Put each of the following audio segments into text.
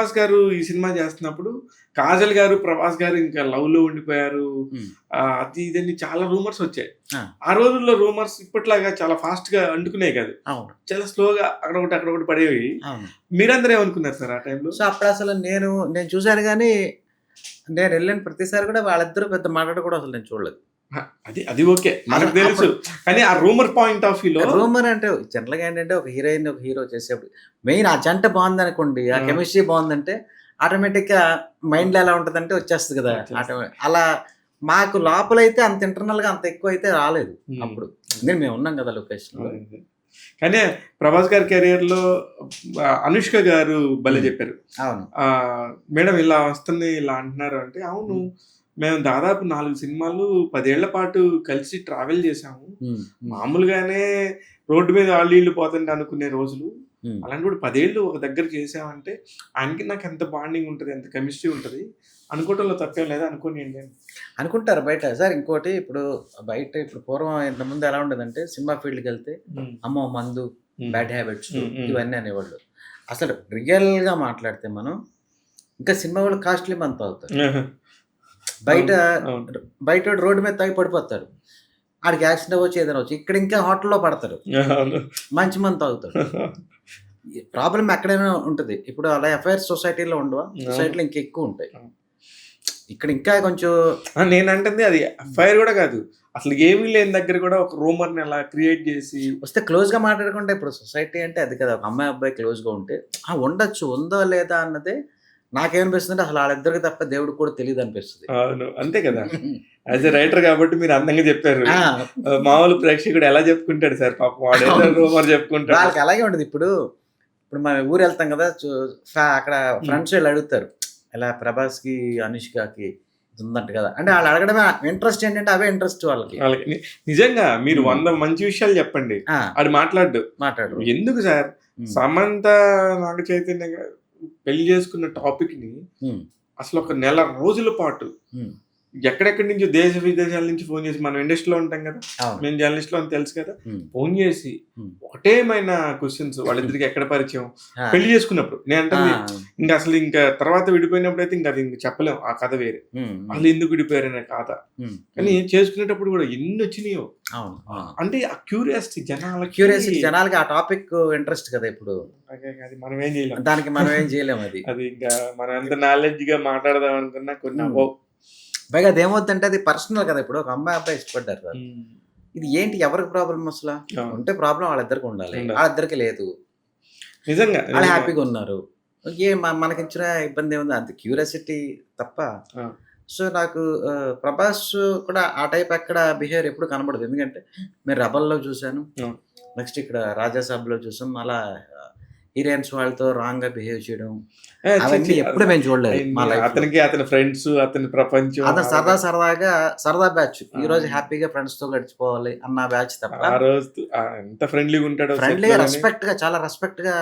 ప్రభాస్ గారు ఈ సినిమా చేస్తున్నప్పుడు కాజల్ గారు, ప్రభాస్ గారు ఇంకా లవ్‌లో ఉండిపోయారు. హ్మ్. అది ఇదని చాలా రూమర్స్ వచ్చాయి. ఆ! ఆ రోజుల్లో రూమర్స్ ఇప్పట్లాగా చాలా ఫాస్ట్‌గా అంటుకునేవి కాదు. అవును. చాలా స్లోగా అక్కడొకటి పడేవి. అవును. మీరందరూ ఏమనుకున్నారు సార్ ఆ టైంలో? సో, అప్పుడసలు నేను చూసాను గానీ, నేనెళ్ళిన ప్రతిసారి కూడా వాళ్ళిద్దరూ పెద్ద మాట్లాడడం కూడా అసలు నేను చూడలేదు. అహా! అది ఓకే. మనకు అసలు తెలుసు. అప్పుడు కానీ ఆ రూమర్ పాయింట్ ఆఫ్ వ్యూలో రూమర్ అంటే జనరల్‌గా ఏంటంటే ఒక హీరోయిన్, ఒక హీరో చేసేప్పుడు మెయిన్ ఆ జంట బావుందనుకోండి, ఆ ఆ! కెమిస్ట్రీ బావుందంటే ఆటోమేటిక్‌గా మైండ్‌లో ఎలా ఉంటదంటే వచ్చేస్తది కదా! వచ్చేస్తది. అలా మాకు లోపలైతే అంత ఇంటర్నల్‌గా అంత ఎక్కువైతే రాలేదు హ్మ్. అప్పుడు. ఎందుకంటే మేమున్నాం కదా లొకేషన్‌లో. అదే. కానీ ప్రభాస్ గారి కెరియర్‌లో అనుష్క గారు భలే హ్మ్. చెప్పారు. అవును. మేడం ఇలా వస్తుంది, ఇలా అంటున్నారు అంటే, అవును. హ్మ్. మేము దాదాపు 4 సినిమాలు 10 ఏళ్ల పాటు కలిసి ట్రావెల్ చేశాము. హ్మ్. హ్మ్. మామూలుగానే రోడ్డు మీద ఆళ్ళు ఈళ్ళు పోతుంటే అనుకునే రోజులు. హ్మ్. అలాంటిప్పుడు 10 ఏళ్ళు ఒక దగ్గర చేశామంటే, ఆయనకి నాకు ఎంత బాండింగ్ ఉంటది, ఎంత కెమిస్ట్రీ ఉంటది. అనుకోవటంలో తప్పేం లేదు అనుకోనియండి అని. అనుకుంటారు బయట. సార్ ఇంకోటి ఇప్పుడు బయట ఇప్పుడు పూర్వం ఇంతకుముందు ఎలా ఉండేదంటే సినిమా ఫీల్డ్‌కెళ్తే హ్మ్. అమ్మో! మందు, హ్మ్. బ్యాడ్ హ్యాబిట్స్ హ్మ్. హ్మ్. ఇవన్నీ అనేవాళ్ళు. అసలు రియల్‌గా మాట్లాడితే మనం ఇంకా సినిమా వాళ్ళు కాస్ట్‌లీ మందు తాగుతారు. ఆహా! బయట అవును. అవును. బయటోడు రోడ్డు మీద తాగి పడిపోతాడు. ఆడికి యాక్సిడెంట్ అవ్వచ్చు, ఏదైనా అవ్వచ్చు. ఇక్కడ ఇంకా హోటల్‌లో పడతారు. అవును. మంచి మందు తాగుతాడు. ఈ ప్రాబ్లమ్ ఎక్కడైనా ఉంటది. ఇప్పుడు అలా ఎఫ్ఐఆర్స్ సొసైటీలో ఉండవా? అవును. సొసైటీలో ఇంకెక్కువుంటాయి. అవును. ఇక్కడ ఇంకా కొంచెం నేనంటుంది అది ఫైర్ గూడా గాదు. అసలు ఏమీ లేని దగ్గర గూడా ఒక రూమర్‌ని అలా క్రియేట్ జేసి వస్తే క్లోజ్‌గా మాట్లాడకుండా ఇప్పుడు సొసైటీ అంటే అది కదా! ఒక అమ్మాయి, అబ్బాయి క్లోజ్‌గా ఉంటే ఉండొచ్చు. ఉందో లేదా అన్నదే నాకేమనిపిస్తుందంటే అసలు ఆళ్ళిద్దరికి తప్ప దేవుడికి కూడా తెలీదనిపిస్తది. అవును. అంతే కదా! యాస్ ఎ రైటర్ గాబట్టి మీరు అందంగా జెప్పారు. ఆ! మామూలు ప్రేక్షకుడు ఎలా జెప్పుకుంటాడు సార్ పాపం వాడేదో అవును. రూమర్ జెప్పుకుంటాడు. వాళ్ళకి అలాగే ఉంటది. ఇప్పుడు మనం ఊరెళ్తాం కదా! అక్కడ హ్మ్. ఫ్రెండ్స్ వీళ్ళు అడుగుతారు. ఇలా 'ప్రభాస్‌కి, అనుష్కకి ఇది ఉందంట కదా!' అంటే ఆళ్ళు అడగడమే ఇంట్రెస్ట్ ఏంటంటే అవే ఇంట్రెస్ట్ వాళ్ళకి. వాళ్ళకి నిజంగా మీరు హ్మ్. 100 మంచి విషయాలు జెప్పండి. ఆ! ఆడు మాట్లాడడు. మాట్లాడరు. ఎందుకు సార్ హ్మ్. సమంత, నాగ చైతన్య గారు పెళ్లి జేసుకున్న టాపిక్‌ని హ్మ్. అసలొక నెల రోజుల పాటు హ్మ్. ఎక్కడెక్కడి నుంచో దేశ విదేశాల నుంచి ఫోను చేసి మనం ఇండస్ట్రీలో ఉంటాం కదా! అవును. మేము జర్నలిస్ట్‌లో అని తెలుసు కదా! హ్మ్. ఫోను చేసి హ్మ్. ఒకటేమైన క్వెషన్స్ వాళ్ళిద్దరికి ఎక్కడ పరిచయం? ఆ! పెళ్లి చేసుకున్నప్పుడు. ఆ! నేనంటుంది ఇంక తర్వాత విడిపోయినప్పుడైతే ఇంక చెప్పలేం. ఆ కథ వేరే. హ్మ్. హ్మ్. అసలు ఎందుకు విడిపోయారనే గాథ. హ్మ్. కానీ హ్మ్. చేసుకునేటప్పుడు కూడా ఎన్నొచ్చినాయో. అవును. అవును. అంటే ఆ క్యూరియాసిటీ జనాలకి క్యూరియాసిటీ జనాలకి ఆ టాపిక్ ఇంట్రెస్ట్ కదా! ఇప్పుడు. అది మనమేం చేయలేం. దానికి మనం ఏం చేయలేమది. అది ఇంకా మనం ఎంత నాలెడ్జ్‌గా మాట్లాడదాం అనుకున్నా కొన్ని హ్మ్. అవ్వవు. పైగా అదేమవుద్దంటే అది పర్సనల్ కదా! ఇప్పుడు ఒక అమ్మాయి, అబ్బాయి ఇష్టపడ్డారు వాళ్ళు. హ్మ్. ఇది ఏంటి ఎవరికి ప్రాబ్లమ్ అసల? అవును. ఉంటే ప్రాబ్లమ్ వాళ్ళిద్దరికి ఉండాలి. ఉండాలి. ఆళ్ళిద్దరికి లేదు. నిజంగా. ఆళ్ళు నిజంగా. హ్యాపీగా ఉన్నారు. మనకిచ్చిన ఇబ్బందేముంది? అంత క్యూరియాసిటీ తప్ప. ఆ! సో, నాకు 'ప్రభాస్' కూడా ఆ టైప్ ఎక్కడ బిహేవియర్ ఎప్పుడు కనపడదు. ఎందుకంటే నేను 'రెబెల్‌లో' చూసాను. అవును. నెక్స్ట్ ఇక్కడ 'రాజాసాబ్‌లో' చూసాం. అలా హీరోయిన్స్ వాళ్ళతో రాంగ్‌గా బిహేవ్ చేయడం ఆ! ఛీ! ఛీ! అవన్నీ ఎప్పుడు మేము చూడలేదు మా అయన్ని లైఫ్‌లో. అతనికి అతని ఫ్రెండ్స్, అతని ప్రపంచం అతను సరదాగా సరదా బ్యాచ్. ఆ! ఈరోజు హ్యాపీగా ఫ్రెండ్స్‌తో గడిచిపోవాలి అన్న బ్యాచ్ తప్ప ఆ రోజు ఎంత ఫ్రెండ్లీగా ఉంటాడో ఫ్రెండ్లీగా సెట్‌లో గాని, చాలా రెస్పెక్ట్‌గా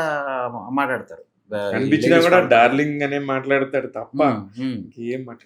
మాట్లాడతారు. ఈ కనిపించినా లేడీస్ కూడా వాళ్ళతో కూడా. డార్లింగ్ అనే మాట్లాడతాడు తప్ప హ్మ్. హ్మ్. ఇంకేం మాట్లాడడు.